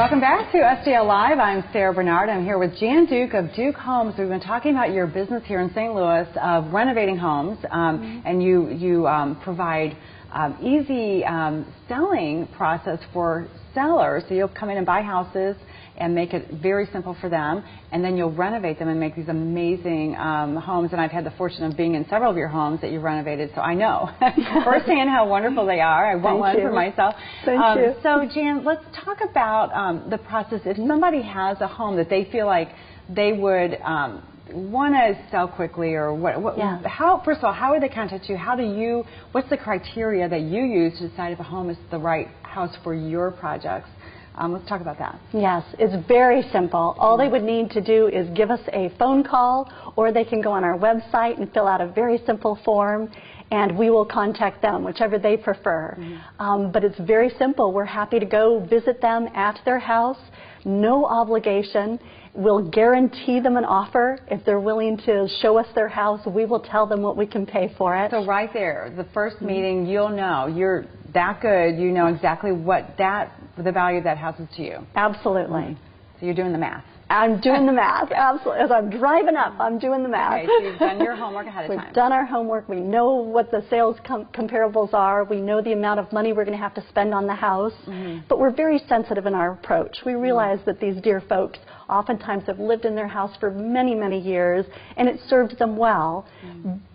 Welcome back to STL Live. I'm Sarah Bernard. I'm here with Jan Duke of Duke Homes. We've been talking about your business here in St. Louis of renovating homes, and you provide easy selling process for sellers. So you'll come in and buy houses and make it very simple for them, and then you'll renovate them and make these amazing homes. And I've had the fortune of being in several of your homes that you've renovated, so I know firsthand how wonderful they are. I want one for myself. Thank you. So Jan, let's talk about the process. If somebody has a home that they feel like they would want to sell quickly, or how, first of all, how would they contact you? What's the criteria that you use to decide if a home is the right house for your projects? Let's talk about that. Yes, it's very simple. All they would need to do is give us a phone call, or they can go on our website and fill out a very simple form, and we will contact them, whichever they prefer. But it's very simple. We're happy to go visit them at their house, no obligation. We'll guarantee them an offer. If they're willing to show us their house, we will tell them what we can pay for it. So right there, the first meeting, you'll know. You're that good, you know exactly what the value of that house is to you. Absolutely. So you're doing the math. I'm doing the math, absolutely. As I'm driving up, I'm doing the math. Okay, so you've done your homework ahead of time. We've done our homework. We know what the sales comparables are. We know the amount of money we're going to have to spend on the house. But we're very sensitive in our approach. We realize that these dear folks oftentimes have lived in their house for many, many years, and it served them well.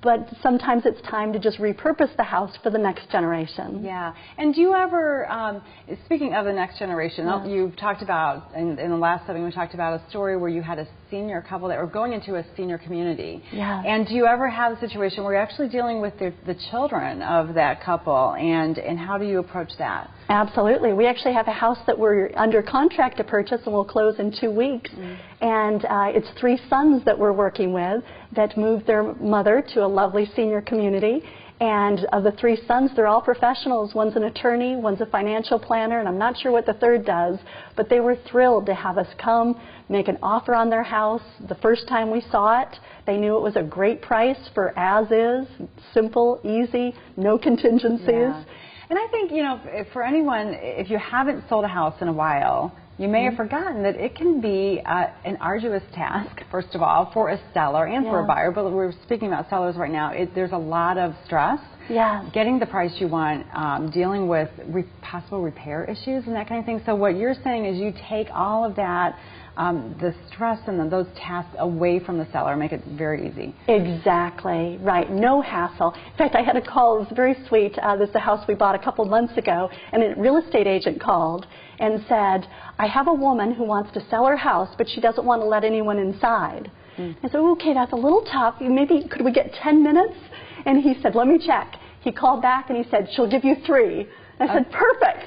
But sometimes it's time to just repurpose the house for the next generation. Yeah. And do you ever, speaking of the next generation, you've talked about, in the last segment, we talked about a story where you had a senior couple that were going into a senior community. Yeah. And do you ever have a situation where you're actually dealing with the children of that couple, and how do you approach that? Absolutely. We actually have a house that we're under contract to purchase, and we'll close in 2 weeks. And it's 3 sons that we're working with that moved their mother to a lovely senior community. And of the 3 sons, they're all professionals. One's an attorney, one's a financial planner, and I'm not sure what the third does. But they were thrilled to have us come, make an offer on their house. The first time we saw it, they knew it was a great price for as-is, simple, easy, no contingencies. Yeah. And I think, you know, for anyone, if you haven't sold a house in a while, you may have forgotten that it can be an arduous task, first of all, for a seller and for a buyer. But we're speaking about sellers right now. There's a lot of stress. Getting the price you want, dealing with possible repair issues and that kind of thing. So what you're saying is you take all of that, the stress and those tasks away from the seller, make it very easy. Exactly, right, no hassle. In fact, I had a call, it was very sweet. This is a house we bought a couple months ago, and a real estate agent called and said, I have a woman who wants to sell her house, but she doesn't want to let anyone inside. I said, okay, that's a little tough. Maybe could we get 10 minutes? And he said, let me check. He called back and he said, she'll give you 3. I said, perfect.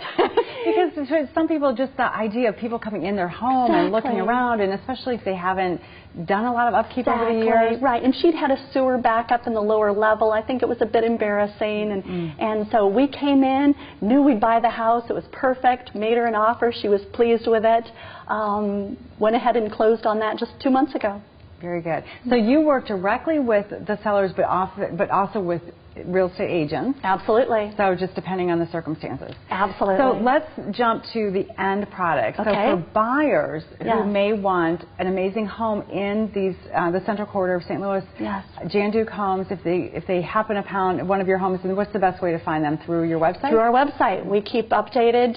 Because for some people, just the idea of people coming in their home and looking around, and especially if they haven't done a lot of upkeep over the years. Right, and she'd had a sewer backup in the lower level. I think it was a bit embarrassing. And so we came in, knew we'd buy the house. It was perfect, made her an offer. She was pleased with it. Went ahead and closed on that just 2 months ago. Very good. So you work directly with the sellers, but also with real estate agents. Absolutely. So just depending on the circumstances. Absolutely. So let's jump to the end product. Okay. So for buyers who may want an amazing home in the central corridor of St. Louis, Jan Duke Homes, if they happen upon one of your homes, what's the best way to find them? Through your website? Through our website. We keep updated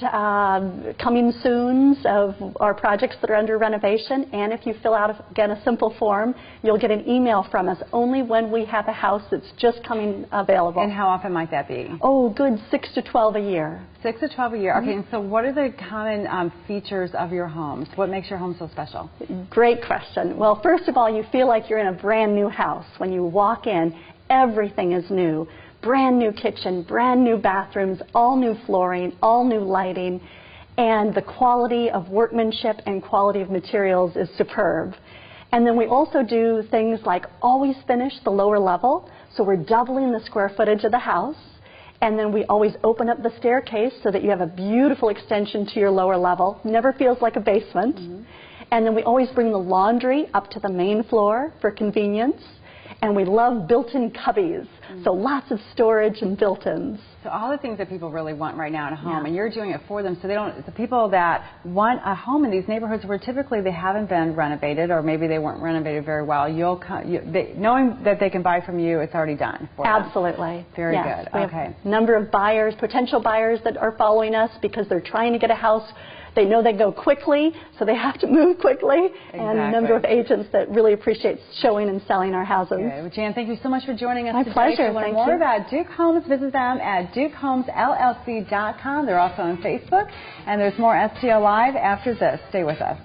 coming soons of our projects that are under renovation, and if you fill out, again, a simple form, you'll get an email from us only when we have a house that's just coming available. And how often might that be? Oh, good 6 to 12 a year. 6 to 12 a year. Okay, and so what are the common features of your homes? What makes your home so special? Great question. Well, first of all, you feel like you're in a brand new house. When you walk in, everything is new. Brand new kitchen, brand new bathrooms, all new flooring, all new lighting, and the quality of workmanship and quality of materials is superb. And then we also do things like always finish the lower level, so we're doubling the square footage of the house. And then we always open up the staircase so that you have a beautiful extension to your lower level. Never feels like a basement. And then we always bring the laundry up to the main floor for convenience. And we love built-in cubbies, so lots of storage and built-ins. So all the things that people really want right now in a home, and you're doing it for them, so they don't. The people that want a home in these neighborhoods where typically they haven't been renovated, or maybe they weren't renovated very well, knowing that they can buy from you, it's already done for them. Absolutely. Very yes. good. We Okay. have a number of buyers, potential buyers that are following us because they're trying to get a house. They know they go quickly, so they have to move quickly. Exactly. And a number of agents that really appreciate showing and selling our houses. Okay. Well, Jan, thank you so much for joining us My today. pleasure. To learn Thank more you. about Duke Homes, visit them at dukehomesllc.com. They're also on Facebook. And there's more STL Live after this. Stay with us.